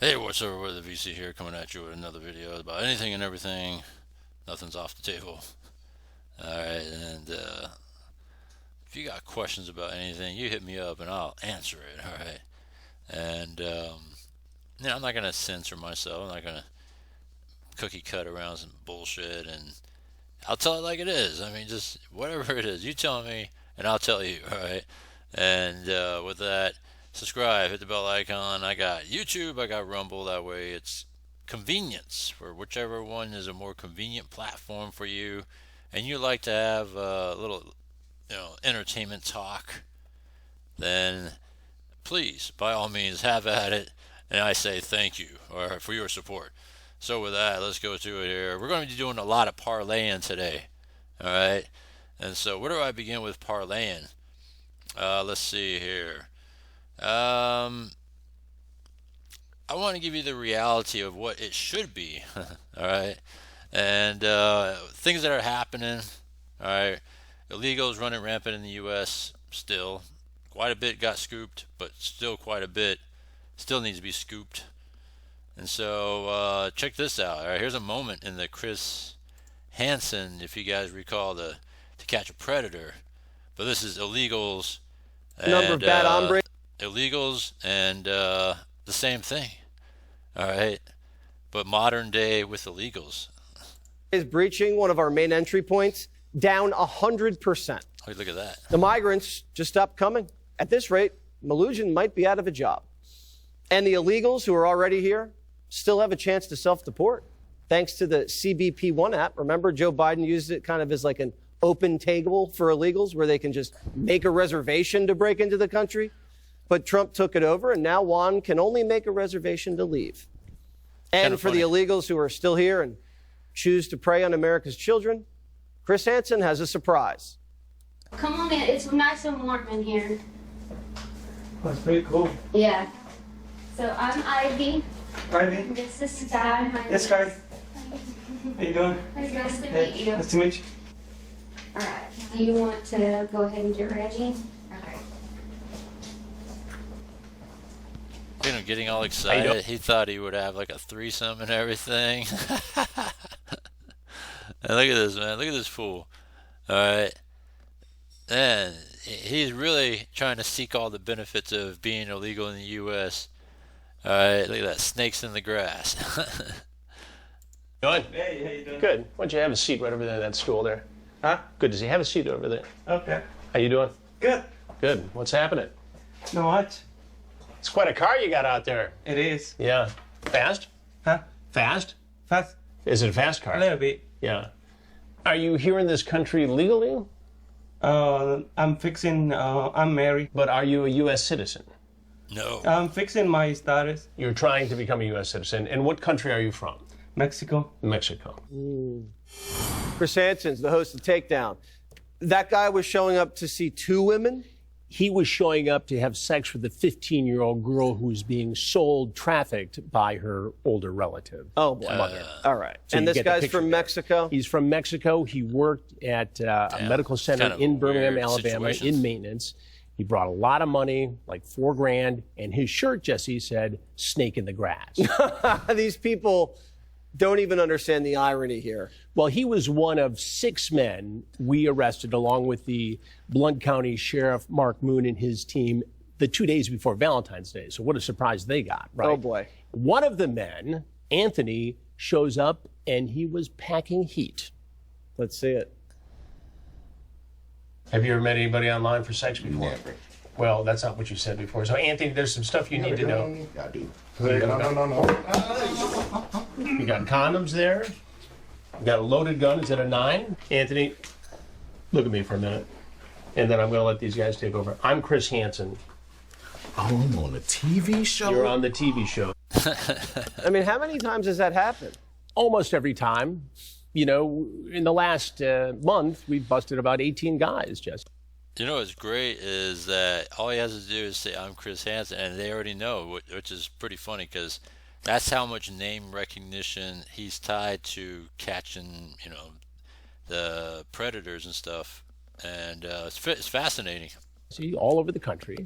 Hey, what's up? We're the VC here, coming at you with another video about anything and everything. Nothing's off the table. Alright, and if you got questions about anything, you hit me up and I'll answer it, alright? And, I'm not going to censor myself. I'm not going to cookie cut around some bullshit, and I'll tell it like it is. I mean, just whatever it is, you tell me and I'll tell you, alright? And with that, subscribe, hit the bell icon. I got YouTube, I got Rumble. That way it's convenience for whichever one is a more convenient platform for you, and you like to have a little entertainment talk, then please, by all means, have at it. And I say thank you for your support. So with that, let's go to it here. We're going to be doing a lot of parlaying today, all right? And so where do I begin with parlaying? Let's see here. I want to give you the reality of what it should be, all right? And things that are happening, all right? Illegals running rampant in the U.S. still. Quite a bit got scooped, but still quite a bit still needs to be scooped. And so check this out. All right, here's a moment in the Chris Hansen, if you guys recall, the To Catch a Predator. But this is illegals and number of bad hombres. Illegals and the same thing. All right, but modern day with illegals. Is breaching one of our main entry points, down 100%. Oh, look at that. The migrants just stopped coming. At this rate, Malugin might be out of a job. And the illegals who are already here still have a chance to self-deport, thanks to the CBP1 app. Remember, Joe Biden used it kind of as like an open table for illegals where they can just make a reservation to break into the country. But Trump took it over, and now Juan can only make a reservation to leave. And for the illegals who are still here and choose to prey on America's children, Chris Hansen has a surprise. Come on in. It's nice and warm in here. That's pretty cool. Yeah. So I'm Ivy. Ivy. This is Sky. Yes, Sky. How you doing? It's nice to Hey, meet you. nice to meet you. All right. Do you want to go ahead and get ready? Okay. Getting all excited. He thought he would have like a threesome and everything. And look at this, man. Look at this fool. All right. And he's really trying to seek all the benefits of being illegal in the U.S. All right. Look at that. Snakes in the grass. Good. Hey, how you doing? Good. Why don't you have a seat right over there, that stool there? Huh? Good. Does he have a seat over there? Okay. How you doing? Good. Good. What's happening? Not much. It's quite a car you got out there. It is. Yeah. Fast? Huh? Fast? Fast? Is it a fast A car? little bit. Yeah. Are you here in this country legally? I'm married. But are you a U.S. citizen? No. I'm fixing my status. You're trying to become a U.S. citizen. And what country are you from? Mexico. Mexico. Chris Hansen's the host of Takedown. That guy was showing up to see two women. He was showing up to have sex with a 15-year-old girl who was being sold, trafficked by her older relative. Oh, boy. All right. So And you this get the guy's picture from there. Mexico? He's from Mexico. He worked at a medical center kind of in Birmingham, weird Alabama, situations. in maintenance. He brought a lot of money, like $4,000, and his shirt, Jesse, said, "Snake in the grass." These people don't even understand the irony here. Well, he was one of 6 men we arrested, along with the Blount County Sheriff Mark Moon and his team, the 2 days before Valentine's Day. So what a surprise they got, right? Oh, boy. One of the men, Anthony, shows up, and he was packing heat. Let's see it. Have you ever met anybody online for sex before? Never. Well, that's not what you said before. So, Anthony, there's some stuff you need to know. I do. There you go. No. You got condoms there. You got a loaded gun. Is it a 9? Anthony, look at me for a minute. And then I'm going to let these guys take over. I'm Chris Hansen. Oh, I'm on a TV show? You're on the TV show. I mean, how many times has that happened? Almost every time. You know, in the last month, we've busted about 18 guys, Jesse. You know what's great is that all he has to do is say, "I'm Chris Hansen," and they already know, which is pretty funny because that's how much name recognition he's tied to catching, the predators and stuff. And it's fascinating. See, all over the country.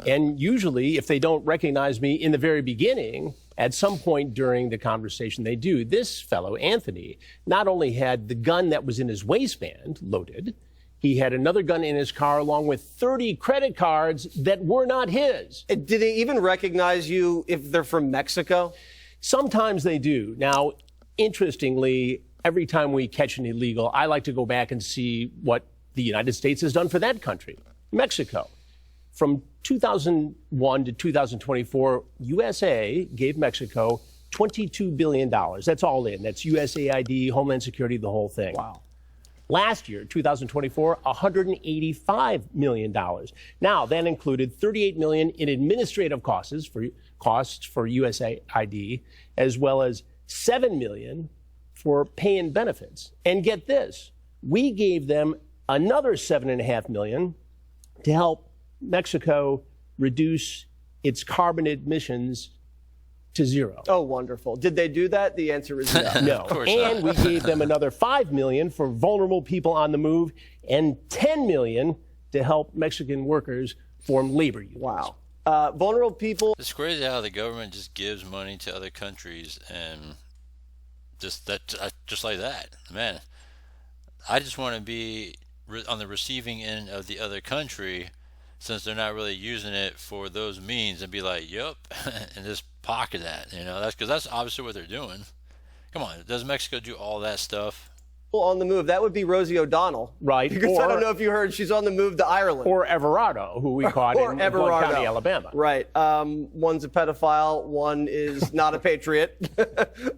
And usually, if they don't recognize me in the very beginning, at some point during the conversation, they do. This fellow, Anthony, not only had the gun that was in his waistband loaded, he had another gun in his car along with 30 credit cards that were not his. Did they even recognize you if they're from Mexico? Sometimes they do. Now, interestingly, every time we catch an illegal, I like to go back and see what the United States has done for that country, Mexico. From 2001 to 2024, USA gave Mexico $22 billion. That's all in. That's USAID, Homeland Security, the whole thing. Wow. Last year, 2024, $185 million. Now, that included $38 million in administrative costs for USAID, as well as $7 million for pay and benefits. And get this, we gave them another $7.5 million to help Mexico reduce its carbon emissions to zero. Oh, wonderful. Did they do that? The answer is no. No. Of course And not. we gave them another $5 million for vulnerable people on the move and $10 million to help Mexican workers form labor unions. Wow. Vulnerable people. It's crazy how the government just gives money to other countries and just like that. Man, I just want to be on the receiving end of the other country, since they're not really using it for those means, and be like, "Yup," and just pocket that. You know, that's obviously what they're doing. Come on, does Mexico do all that stuff? On the move. That would be Rosie O'Donnell. Right. Because I don't know if you heard, she's on the move to Ireland. Or Everardo, who we caught in Blount County, Alabama. Right. One's a pedophile, one is not a patriot.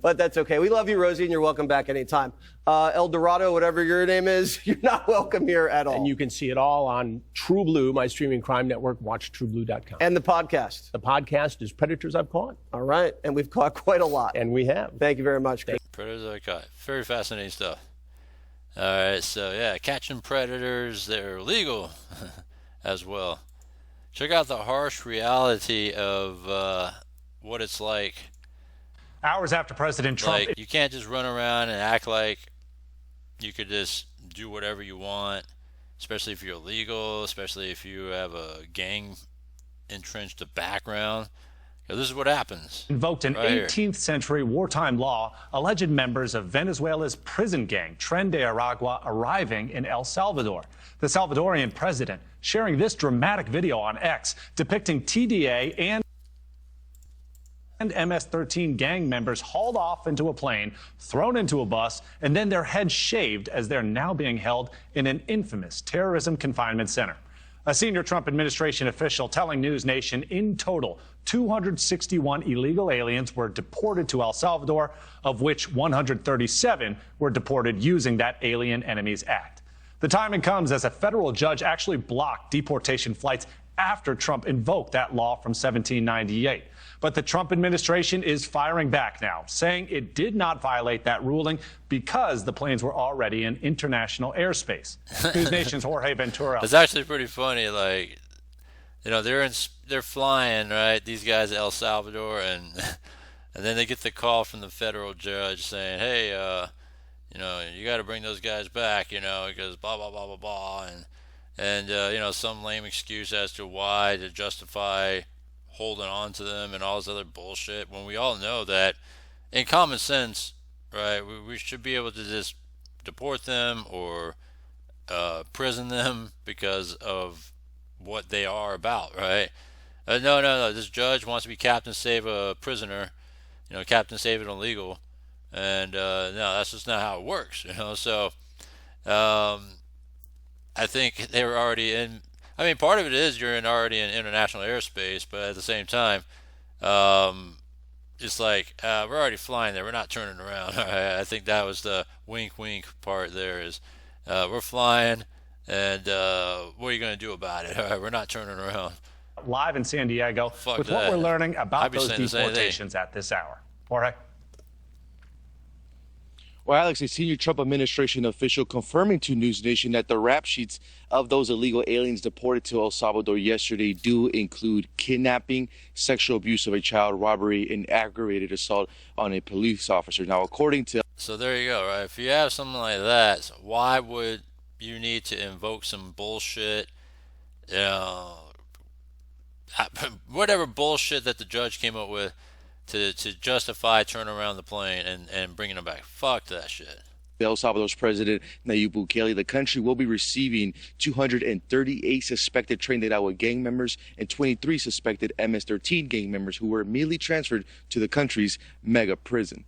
But that's okay. We love you, Rosie, and you're welcome back anytime. El Dorado, whatever your name is, you're not welcome here at all. And you can see it all on True Blue, my streaming crime network, watchtrueblue.com. And the podcast. The podcast is Predators I've Caught. All right. And we've caught quite a lot. And we have. Thank you very much, Chris. Predators I caught. Very fascinating stuff. All right, so yeah, catching predators, they're illegal as well. Check out the harsh reality of what it's like. Hours after President Trump... Like, you can't just run around and act like you could just do whatever you want, especially if you're illegal, especially if you have a gang entrenched background. This is what happens. Invoked an right 18th century wartime law, alleged members of Venezuela's prison gang, Tren de Aragua, arriving in El Salvador. The Salvadorian president sharing this dramatic video on X depicting TDA and MS-13 gang members hauled off into a plane, thrown into a bus, and then their heads shaved as they're now being held in an infamous terrorism confinement center. A senior Trump administration official telling News Nation in total 261 illegal aliens were deported to El Salvador, of which 137 were deported using that Alien Enemies Act. The timing comes as a federal judge actually blocked deportation flights after Trump invoked that law from 1798. But the Trump administration is firing back now, saying it did not violate that ruling because the planes were already in international airspace. News Nation's Jorge Ventura. It's actually pretty funny. Like, you know, they're flying, right? These guys at El Salvador, and then they get the call from the federal judge saying, "Hey, you know, you got to bring those guys back, you know, because blah blah blah blah blah," and you know, some lame excuse as to why to justify holding on to them and all this other bullshit, when we all know that in common sense, right, we should be able to just deport them or prison them because of what they are about, right? No, this judge wants to be Captain Save a prisoner, you know, Captain Save an illegal, and no, that's just not how it works, you know. So I think they were already in. I mean, part of it is you're already in international airspace, but at the same time, it's like we're already flying there. We're not turning around. All right? I think that was the wink part there is we're flying, and what are you going to do about it? All right, we're not turning around. Live in San Diego with what we're learning about those deportations at this hour. Jorge? Well, Alex, a senior Trump administration official confirming to News Nation that the rap sheets of those illegal aliens deported to El Salvador yesterday do include kidnapping, sexual abuse of a child, robbery, and aggravated assault on a police officer. Now, according to... So there you go, right? If you have something like that, why would you need to invoke some bullshit, you know, whatever bullshit that the judge came up with to justify turning around the plane and bringing them back. Fuck that shit. El Salvador's President Nayib Bukele, the country will be receiving 238 suspected Trinidad gang members and 23 suspected MS-13 gang members who were immediately transferred to the country's mega prison.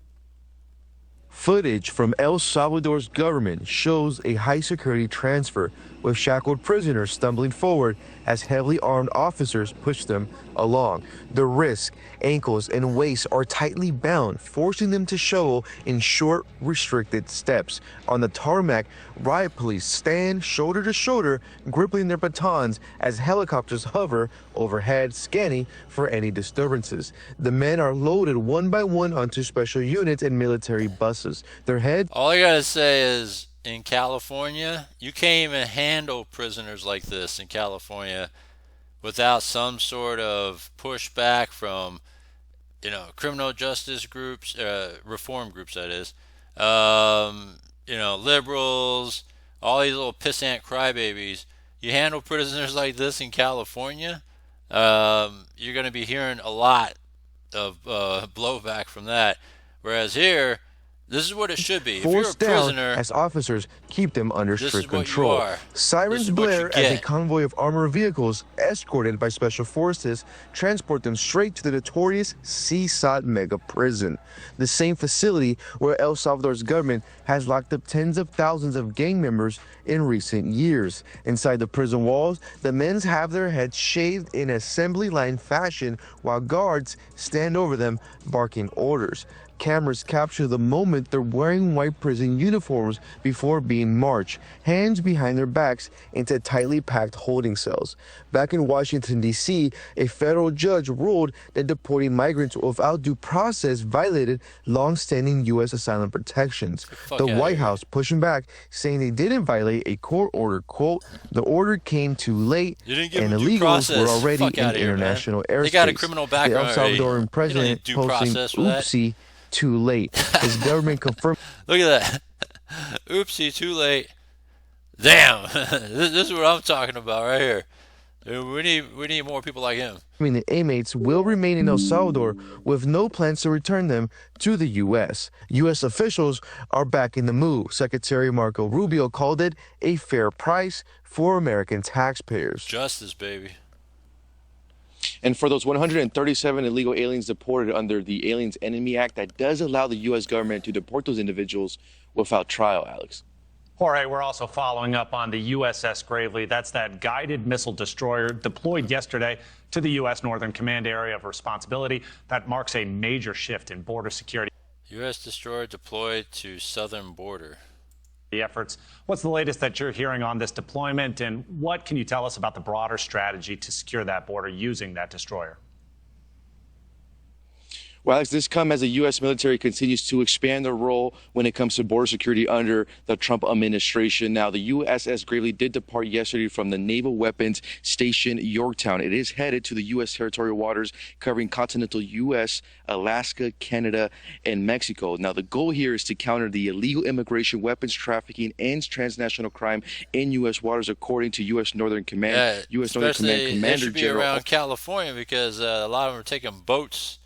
Footage from El Salvador's government shows a high-security transfer with shackled prisoners stumbling forward as heavily armed officers push them along. The wrists, ankles, and waist are tightly bound, forcing them to shovel in short, restricted steps. On the tarmac, riot police stand shoulder to shoulder, gripping their batons as helicopters hover overhead, scanning for any disturbances. The men are loaded one by one onto special units and military buses. Their heads... All I gotta say is, in California, you can't even handle prisoners like this in California without some sort of pushback from, criminal justice groups, reform groups, that is, liberals, all these little pissant crybabies. You handle prisoners like this in California, you're going to be hearing a lot of blowback from that. Whereas here, this is what it should be. If you're a forced down prisoner, as officers keep them under this strict is what you control. are. This Sirens is what you blare as a get. convoy of armored vehicles escorted by special forces transport them straight to the notorious CSOT mega prison, the same facility where El Salvador's government has locked up tens of thousands of gang members in recent years. Inside the prison walls, the men have their heads shaved in assembly line fashion while guards stand over them barking orders. Cameras capture the moment they're wearing white prison uniforms before being marched, hands behind their backs, into tightly packed holding cells. Back in Washington, D.C., a federal judge ruled that deporting migrants without due process violated long-standing U.S. asylum protections. The White House pushing back, saying they didn't violate a court order. Quote, the order came too late, and illegals were already in international airspace. They got a criminal background. The El Salvadoran president posting, oopsie, too late. His government confirmed. Look at that. Oopsie, too late. Damn. This is what I'm talking about right here. We need more people like him. The inmates will remain in El Salvador with no plans to return them to the U.S. U.S. officials are back in the move. Secretary Marco Rubio called it a fair price for American taxpayers. Justice, baby. And for those 137 illegal aliens deported under the Aliens Enemy Act, that does allow the U.S. government to deport those individuals without trial, Alex. Jorge, we're also following up on the USS Gravely. That's that guided missile destroyer deployed yesterday to the U.S. Northern Command Area of Responsibility. That marks a major shift in border security. U.S. destroyer deployed to southern border. The efforts. What's the latest that you're hearing on this deployment, and what can you tell us about the broader strategy to secure that border using that destroyer? Well, Alex, this comes as the U.S. military continues to expand their role when it comes to border security under the Trump administration. Now, the USS Gravely did depart yesterday from the Naval Weapons Station Yorktown. It is headed to the U.S. territorial waters covering continental U.S., Alaska, Canada, and Mexico. Now, the goal here is to counter the illegal immigration, weapons trafficking, and transnational crime in U.S. waters, according to U.S. Northern Command. U.S. Northern Command Commander it should be General around California because a lot of them are taking boats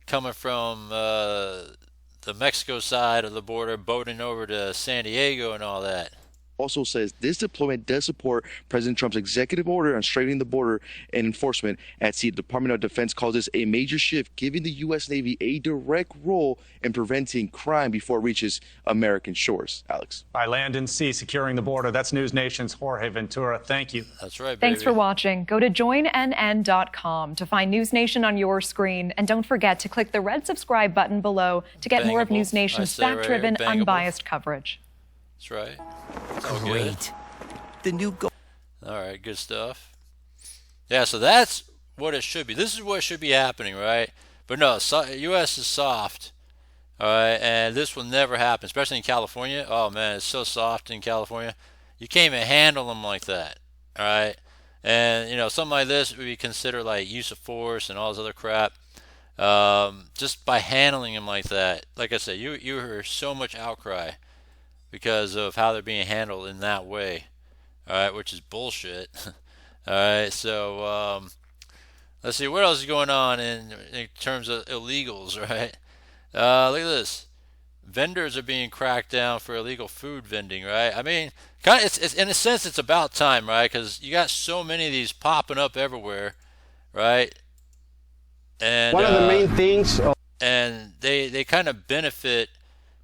coming from the Mexico side of the border, boating over to San Diego and all that. Also says this deployment does support President Trump's executive order on straightening the border and enforcement at sea. The Department of Defense calls this a major shift, giving the U.S. Navy a direct role in preventing crime before it reaches American shores. Alex. By land and sea, securing the border. That's News Nation's Jorge Ventura. Thank you. That's right, baby. Thanks for watching. Go to joinnn.com to find News Nation on your screen. And don't forget to click the red subscribe button below to get more of News Nation's fact-driven, unbiased coverage. That's right. Great. The new all right, good stuff. Yeah, so that's what it should be. This is what should be happening, right? But no, U.S. is soft, all right, and this will never happen, especially in California. Oh, man, it's so soft in California. You can't even handle them like that, all right? And, something like this would be considered like use of force and all this other crap. Just by handling them like that, like I said, you hear so much outcry because of how they're being handled in that way, all right, which is bullshit. All right, so Let's see, what else is going on in terms of illegals, right? Look at this. Vendors are being cracked down for illegal food vending, right? I mean, kind of, it's in a sense, it's about time, right? Because you got so many of these popping up everywhere, right? And one of the main things, and they kind of benefit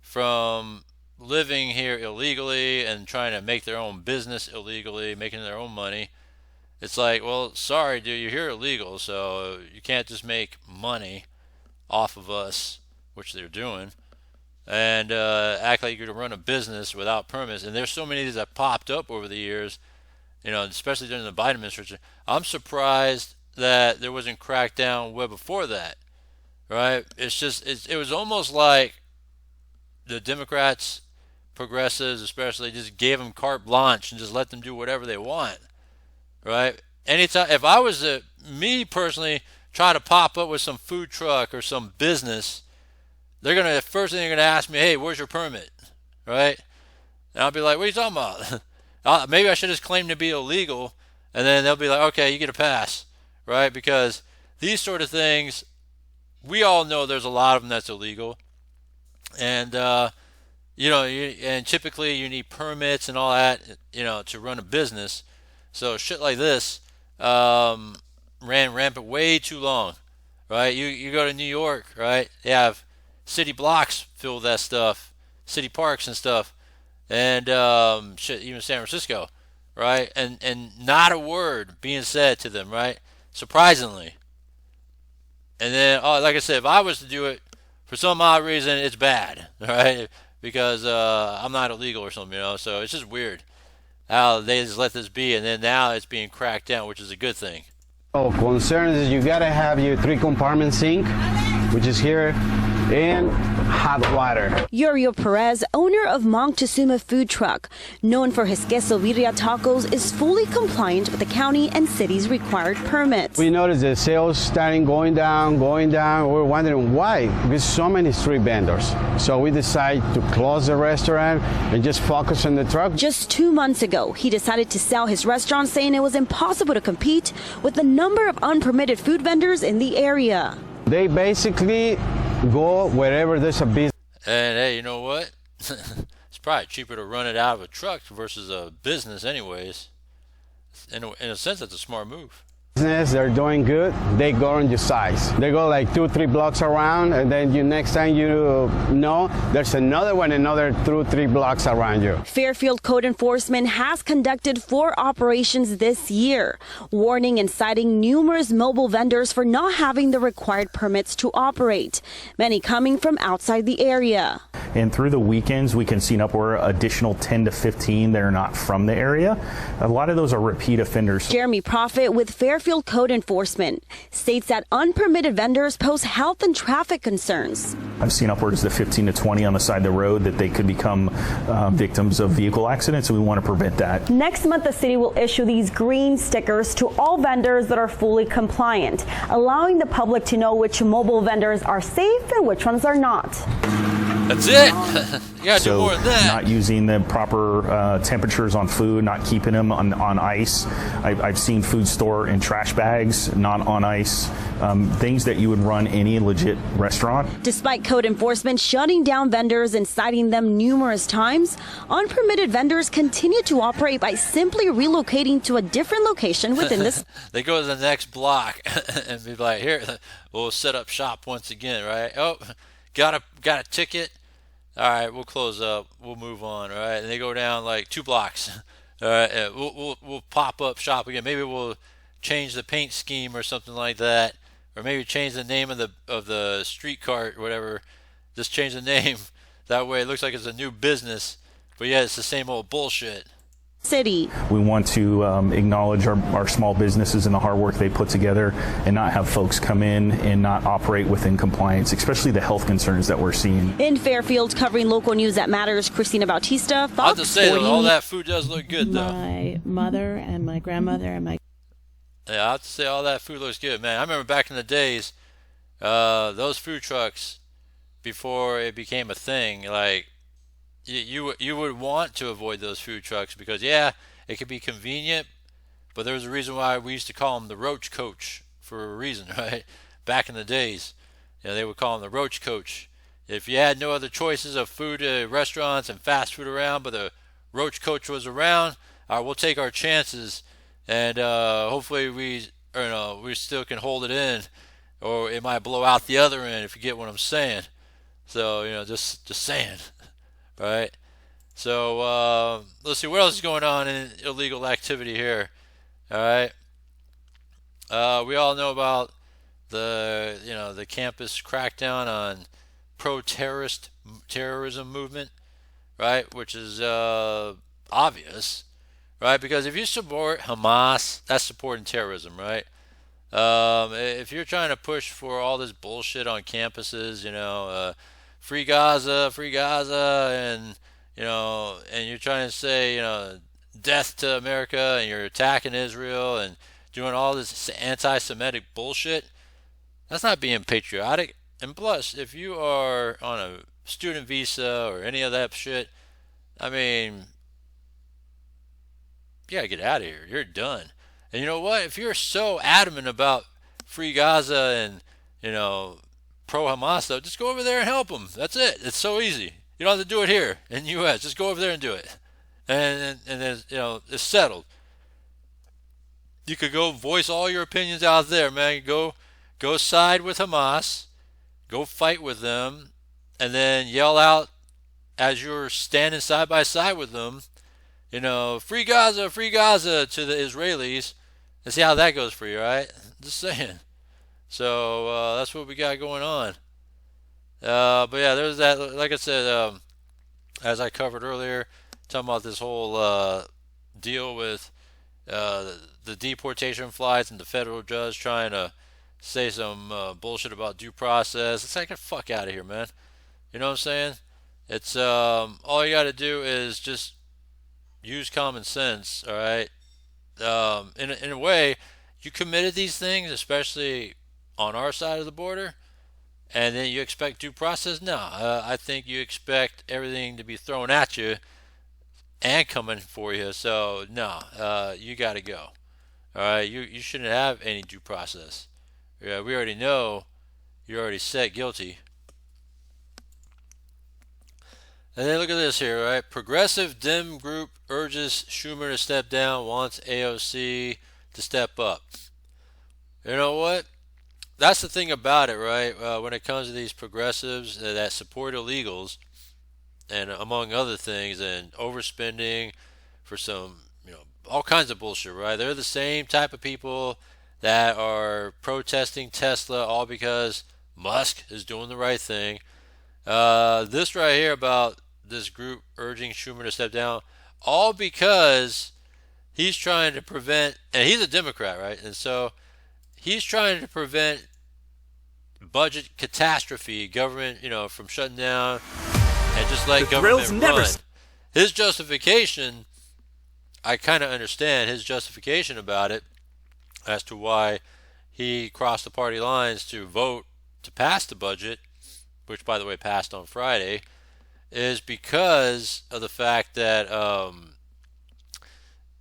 from living here illegally and trying to make their own business illegally, making their own money. It's like, well, sorry, dude, you're here illegal, so you can't just make money off of us, which they're doing, and act like you're to run a business without permits. And there's so many of these that popped up over the years, you know, especially during the Biden administration. I'm surprised that there wasn't cracked down way before that, right? It's just, it was almost like the Democrats, progressives especially, just gave them carte blanche and just let them do whatever they want, right? Anytime, if I was me personally, try to pop up with some food truck or some business, the first thing they're gonna ask me, hey, where's your permit, right? And I'll be like, what are you talking about? Maybe I should just claim to be illegal, and then they'll be like, okay, you get a pass, right? Because these sort of things, we all know there's a lot of them that's illegal, and you know, and typically you need permits and all that, you know, to run a business. So shit like this ran rampant way too long, right? You go to New York, right? They have city blocks filled with that stuff, city parks and stuff, and shit, even San Francisco, right? And not a word being said to them, right? Surprisingly. And then, like I said, if I was to do it, for some odd reason, it's bad, right? Because I'm not illegal or something, you know? So it's just weird how they just let this be, and then now it's being cracked down, which is a good thing. concern is you gotta have your 3-compartment sink, which is here, and hot water. Yurio Perez, owner of Moctezuma food truck, known for his queso birria tacos, is fully compliant with the county and city's required permits. We noticed the sales starting going down. We're wondering why, because so many street vendors. So we decided to close the restaurant and just focus on the truck. Just 2 months ago, he decided to sell his restaurant, saying it was impossible to compete with the number of unpermitted food vendors in the area. They basically go wherever there's a business. And hey, you know what? It's probably cheaper to run it out of a truck versus a business anyways. In a sense, that's a smart move. They're doing good. They go on your size. They go like 2-3 blocks around, and then next time you know, there's another one, another 2-3 blocks around you. Fairfield Code Enforcement has conducted 4 operations this year, warning and citing numerous mobile vendors for not having the required permits to operate, many coming from outside the area. And through the weekends, we can see an upward additional 10 to 15 that are not from the area. A lot of those are repeat offenders. Jeremy Prophet with Fairfield Code Enforcement states that unpermitted vendors pose health and traffic concerns. I've seen upwards to 15 to 20 on the side of the road that they could become victims of vehicle accidents, and we want to prevent that. Next month, the city will issue these green stickers to all vendors that are fully compliant, allowing the public to know which mobile vendors are safe and which ones are not. That's it. You gotta do more than that. Not using the proper temperatures on food, not keeping them on ice. I've seen food store in trash bags, not on ice. Things that you would run any legit restaurant. Despite code enforcement shutting down vendors and citing them numerous times, unpermitted vendors continue to operate by simply relocating to a different location within this. They go to the next block and be like, here, we'll set up shop once again, right? Oh, got a ticket. All right, we'll close up. We'll move on. All right, and they go down like 2 blocks. All right, we'll pop up shop again. Maybe we'll change the paint scheme or something like that, or maybe change the name of the street cart or whatever. Just change the name. That way, it looks like it's a new business, but yeah, it's the same old bullshit. City. We want to acknowledge our small businesses and the hard work they put together, and not have folks come in and not operate within compliance, especially the health concerns that we're seeing. In Fairfield, covering local news that matters, Christina Bautista, Fox I have to say, 40. all that food does look good, though. My mother and my grandmother and my... Yeah, I have to say, all that food looks good, man. I remember back in the days, those food trucks, before it became a thing, like, you would want to avoid those food trucks because, yeah, it could be convenient, but there's a reason why we used to call them the roach coach for a reason, right? Back in the days, they would call him the roach coach. If you had no other choices of food restaurants and fast food around, but the roach coach was around, all right, we'll take our chances, and hopefully we still can hold it in, or it might blow out the other end, if you get what I'm saying. So just saying, right? So let's see what else is going on in illegal activity here. All right, we all know about the campus crackdown on terrorism movement, right? Which is obvious, right? Because if you support Hamas, that's supporting terrorism, right? If you're trying to push for all this bullshit on campuses, free Gaza, and and you're trying to say, death to America, and you're attacking Israel and doing all this anti-Semitic bullshit, that's not being patriotic. And plus, if you are on a student visa or any of that shit, I mean, you gotta get out of here. You're done. And you know what? If you're so adamant about free Gaza and, pro-Hamas stuff, just go over there and help them. That's it. It's so easy. You don't have to do it here in the U.S. Just go over there and do it. And then, it's settled. You could go voice all your opinions out there, man. Go side with Hamas. Go fight with them. And then yell out as you're standing side by side with them, free Gaza to the Israelis, and see how that goes for you, right? Just saying. So that's what we got going on. But yeah, there's that. Like I said, as I covered earlier, talking about this whole deal with the deportation flights and the federal judge trying to say some bullshit about due process. It's like, get the fuck out of here, man. You know what I'm saying? It's all you got to do is just use common sense, all right? In a way, you committed these things, especially on our side of the border, and then you expect due process? No, I think you expect everything to be thrown at you and coming for you. So no, you got to go. All right, you shouldn't have any due process. Yeah, we already know you're already set guilty. And then look at this here, right? Progressive Dem group urges Schumer to step down, wants AOC to step up. You know what? That's the thing about it, right? When it comes to these progressives that support illegals, and among other things, and overspending for some, all kinds of bullshit, right? They're the same type of people that are protesting Tesla, all because Musk is doing the right thing. This right here about this group urging Schumer to step down, all because he's trying to prevent, and he's a Democrat, right? And so he's trying to prevent budget catastrophe, government, from shutting down, and just let government run. His justification, I kind of understand his justification about it as to why he crossed the party lines to vote to pass the budget, which, by the way, passed on Friday, is because of the fact that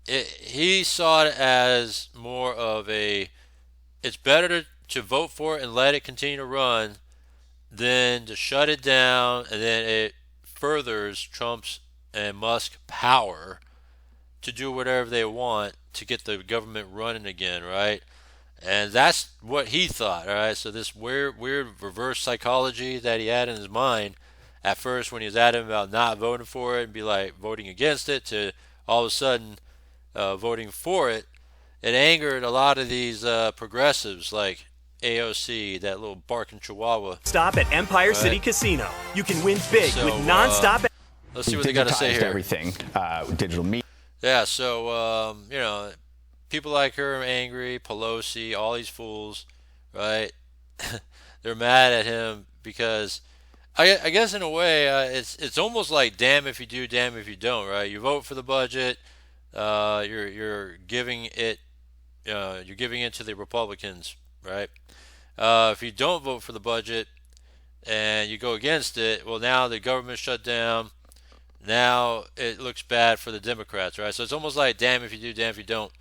he saw it as more of it's better to vote for it and let it continue to run than to shut it down, and then it furthers Trump's and Musk power to do whatever they want to get the government running again, right? And that's what he thought, all right? So this weird reverse psychology that he had in his mind at first when he was adamant about not voting for it and be like voting against it, to all of a sudden voting for it, it angered a lot of these progressives like AOC, that little barking chihuahua. Stop at Empire City Casino. You can win big with non-stop. Let's see what they got to say here. Everything, digital media. Yeah, so, people like her are angry, Pelosi, all these fools, right? They're mad at him because, I guess in a way, it's almost like damn if you do, damn if you don't, right? You vote for the budget, you're giving it to the Republicans, right? If you don't vote for the budget and you go against it, well, now the government shut down. Now it looks bad for the Democrats, right? So it's almost like damn if you do, damn if you don't.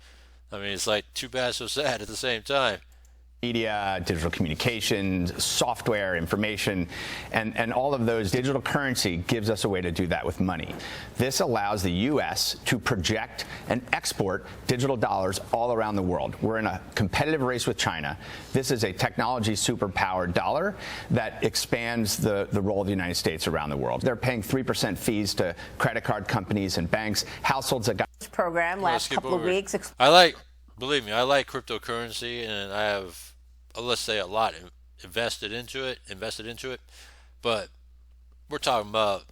I mean, it's like too bad, so sad at the same time. Media, digital communications, software, information, and all of those. Digital currency gives us a way to do that with money. This allows the U.S. to project and export digital dollars all around the world. We're in a competitive race with China. This is a technology superpowered dollar that expands the role of the United States around the world. They're paying 3% fees to credit card companies and banks. Households that got this program last couple of weeks. Believe me, I like cryptocurrency, and I have, let's say, a lot invested into it. But we're talking about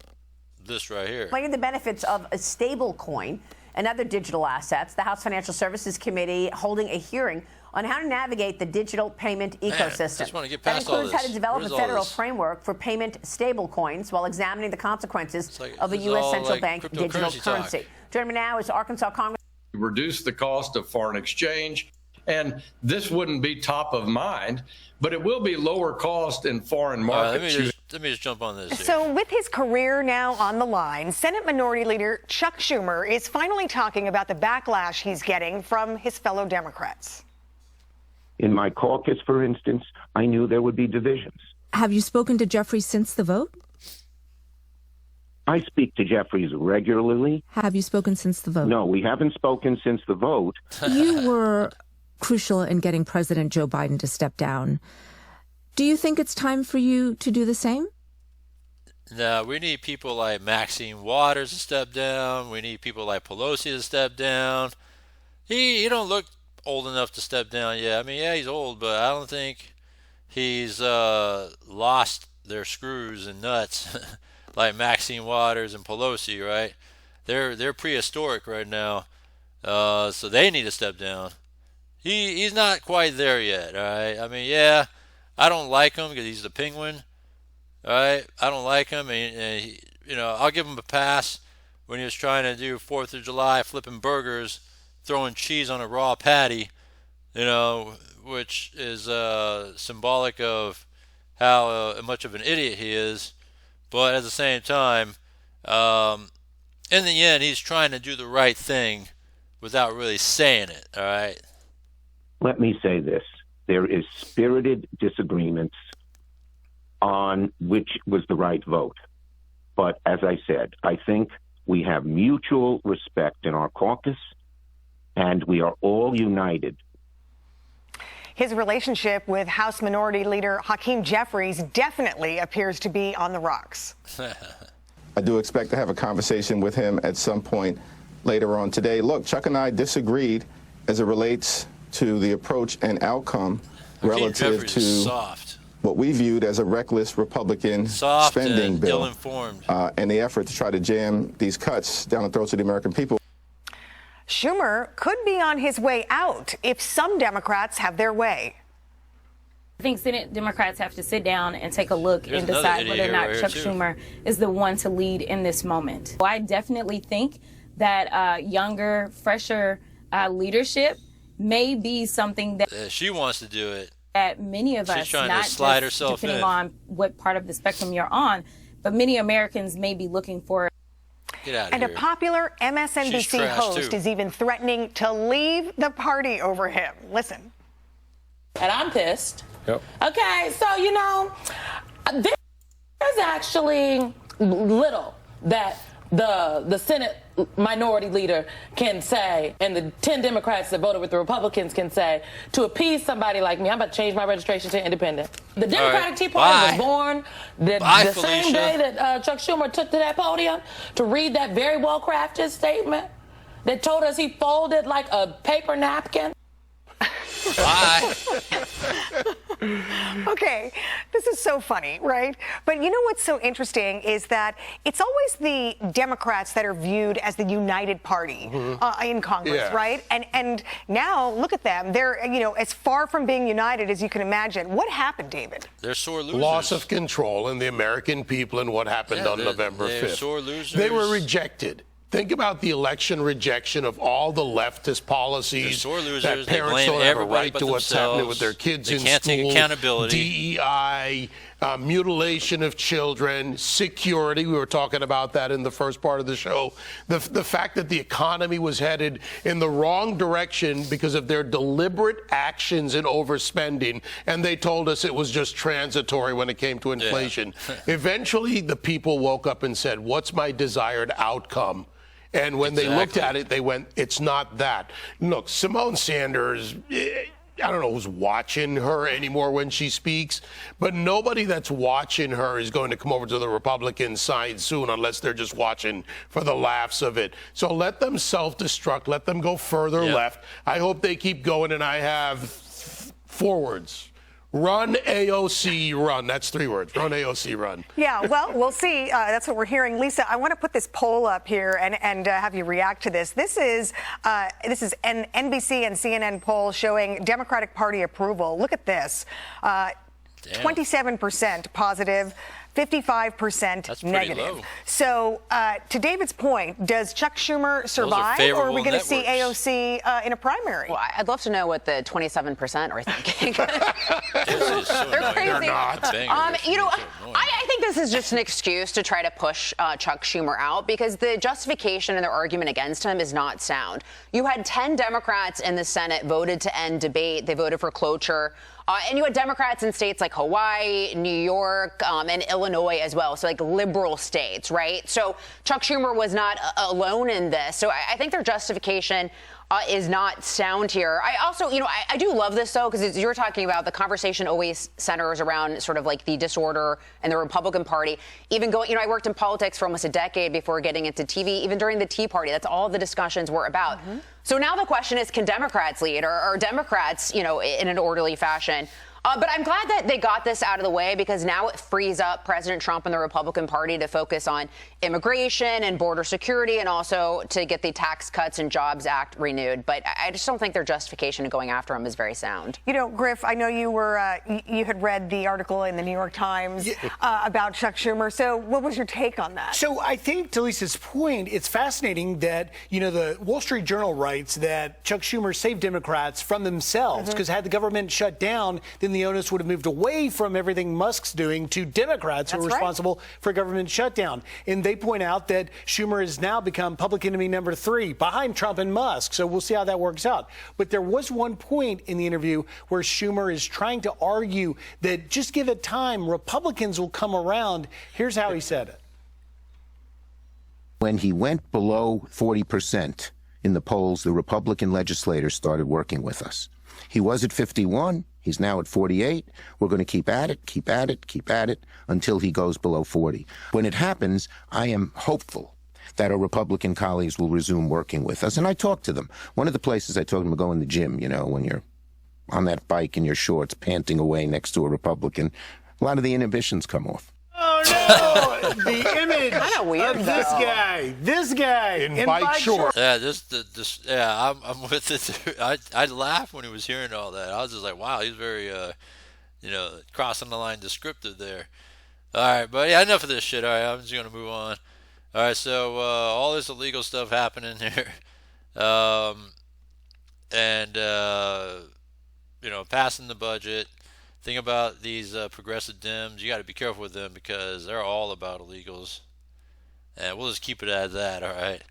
this right here. Explaining the benefits of a stable coin and other digital assets, the House Financial Services Committee holding a hearing on how to navigate the digital payment ecosystem. I just want to get past all this. That includes how to develop a federal this? framework for payment stable coins while examining the consequences of a U.S. central bank digital currency. Joining me now is Arkansas Congressman. Reduce the cost of foreign exchange. And this wouldn't be top of mind, but it will be lower cost in foreign markets. Let me just jump on this here. So with his career now on the line, Senate Minority Leader Chuck Schumer is finally talking about the backlash he's getting from his fellow Democrats. In my caucus, for instance, I knew there would be divisions. Have you spoken to Jeffries since the vote? I speak to Jeffries regularly. Have you spoken since the vote? No, we haven't spoken since the vote. You were crucial in getting President Joe Biden to step down. Do you think it's time for you to do the same? No, we need people like Maxine Waters to step down. We need people like Pelosi to step down. He don't look old enough to step down yet. I mean, yeah, he's old, but I don't think he's lost their screws and nuts like Maxine Waters and Pelosi, right? They're prehistoric right now, so they need to step down. He's not quite there yet, all right? I mean, yeah, I don't like him because he's the penguin, all right? I don't like him, and he, I'll give him a pass when he was trying to do 4th of July, flipping burgers, throwing cheese on a raw patty, which is symbolic of how much of an idiot he is. But at the same time, in the end, he's trying to do the right thing without really saying it, all right? Let me say this. There is spirited disagreements on which was the right vote. But as I said, I think we have mutual respect in our caucus, and we are all united. His relationship with House Minority Leader Hakeem Jeffries definitely appears to be on the rocks. I do expect to have a conversation with him at some point later on today. Look, Chuck and I disagreed as it relates to the approach and outcome relative to what we viewed as a reckless Republican spending bill and the effort to try to jam these cuts down the throats of the American people. Schumer could be on his way out if some Democrats have their way. I think Senate Democrats have to sit down and take a look and decide whether or not Chuck Schumer is the one to lead in this moment. I definitely think that younger, fresher leadership may be something that she wants to do it. That many of us, not to slide just herself depending in. on what part of the spectrum you're on, but many Americans may be looking for. And a popular MSNBC host is even threatening to leave the party over him. Listen. And I'm pissed. Yep. Okay, so, there's actually little that the Senate minority leader can say, and the 10 Democrats that voted with the Republicans can say, to appease somebody like me. I'm about to change my registration to independent. The Democratic Tea Party was born the same day that Chuck Schumer took to that podium to read that very well-crafted statement that told us he folded like a paper napkin. Bye. Okay, this is so funny, right? But you know what's so interesting is that it's always the Democrats that are viewed as the united party in Congress, right? And now look at them; they're as far from being united as you can imagine. What happened, David? They're sore losers. Loss of control in the American people and what happened on November 5th. Sore losers. They were rejected. Think about the election rejection of all the leftist policies that parents don't have a right to what's happening with their kids in school. They can't take accountability. DEI, mutilation of children, security. We were talking about that in the first part of the show. The fact that the economy was headed in the wrong direction because of their deliberate actions and overspending, and they told us it was just transitory when it came to inflation. Eventually, the people woke up and said, what's my desired outcome? And when they looked at it, they went, it's not that. Look, Simone Sanders, I don't know who's watching her anymore when she speaks, but nobody that's watching her is going to come over to the Republican side soon unless they're just watching for the laughs of it. So let them self-destruct. Let them go further left. I hope they keep going, and I have 4 words. Run, AOC, run. That's 3 words. Run, AOC, run. Yeah, well, we'll see. That's what we're hearing. Lisa, I want to put this poll up here and have you react to this. This is an NBC and CNN poll showing Democratic Party approval. Look at this. 27% positive. 55% negative. Low. So, to David's point, does Chuck Schumer survive, or are we going to see AOC in a primary? Well, I'd love to know what the 27% are thinking. They're crazy. They're not. I think this is just an excuse to try to push Chuck Schumer out, because the justification and their argument against him is not sound. You had 10 Democrats in the Senate voted to end debate. They voted for cloture. And you had Democrats in states like Hawaii, New York, and Illinois as well. So like liberal states, right? So Chuck Schumer was not alone in this. So I think their justification is not sound here. I also, I do love this, though, because you're talking about the conversation always centers around sort of like the disorder in the Republican Party. Even going, I worked in politics for almost a decade before getting into TV. Even during the Tea Party, that's all the discussions were about. Mm-hmm. So now the question is, can Democrats lead, or Democrats, in an orderly fashion? But I'm glad that they got this out of the way, because now it frees up President Trump and the Republican Party to focus on immigration and border security, and also to get the Tax Cuts and Jobs Act renewed. But I just don't think their justification of going after him is very sound. Griff, I know you were you had read the article in the New York Times about Chuck Schumer. So what was your take on that? So I think, to Lisa's point, it's fascinating that, the Wall Street Journal writes that Chuck Schumer saved Democrats from themselves, because had the government shut down, then the onus would have moved away from everything Musk's doing to Democrats who are responsible for government shutdown. And they point out that Schumer has now become public enemy number 3 behind Trump and Musk. So we'll see how that works out. But there was one point in the interview where Schumer is trying to argue that just give it time, Republicans will come around. Here's how he said it. When he went below 40% in the polls, the Republican legislators started working with us. He was at 51. He's now at 48. We're going to keep at it until he goes below 40. When it happens, I am hopeful that our Republican colleagues will resume working with us. And I talk to them. One of the places I talk to them, go in the gym, when you're on that bike in your shorts, panting away next to a Republican, a lot of the inhibitions come off. Oh, no! The image weird, of this guy in bike shorts. Yeah, I'm with it. I laughed when he was hearing all that. I was just like, wow, he's very, crossing the line descriptive there. All right, but yeah, enough of this shit. All right, I'm just going to move on. All right, so all this illegal stuff happening here. Passing the budget. Thing about these progressive Dems, you got to be careful with them, because they're all about illegals. And we'll just keep it at that, all right?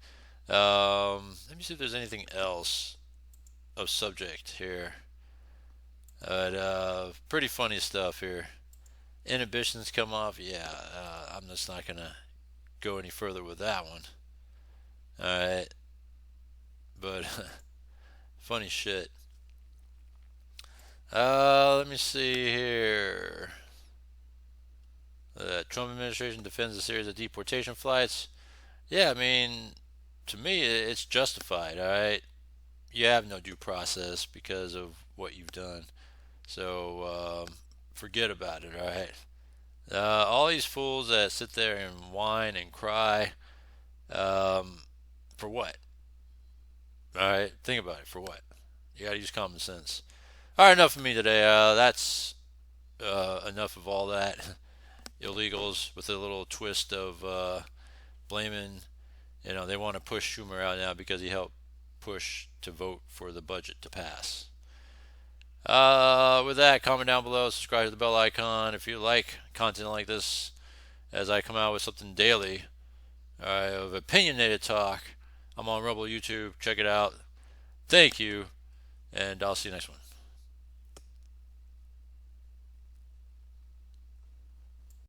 Let me see if there's anything else of subject here. Pretty funny stuff here. Inhibitions come off. Yeah, I'm just not going to go any further with that one. All right. But funny shit. Let me see here. The Trump administration defends a series of deportation flights. Yeah, to me, it's justified, all right? You have no due process because of what you've done. So, forget about it, all right? All these fools that sit there and whine and cry, for what? All right, think about it, for what? You gotta use common sense. All right, enough of me today. That's enough of all that. Illegals with a little twist of blaming, they want to push Schumer out now because he helped push to vote for the budget to pass. With that, comment down below, subscribe to the bell icon if you like content like this, as I come out with something daily, of opinionated talk. I'm on Rumble, YouTube. Check it out. Thank you, and I'll see you next one.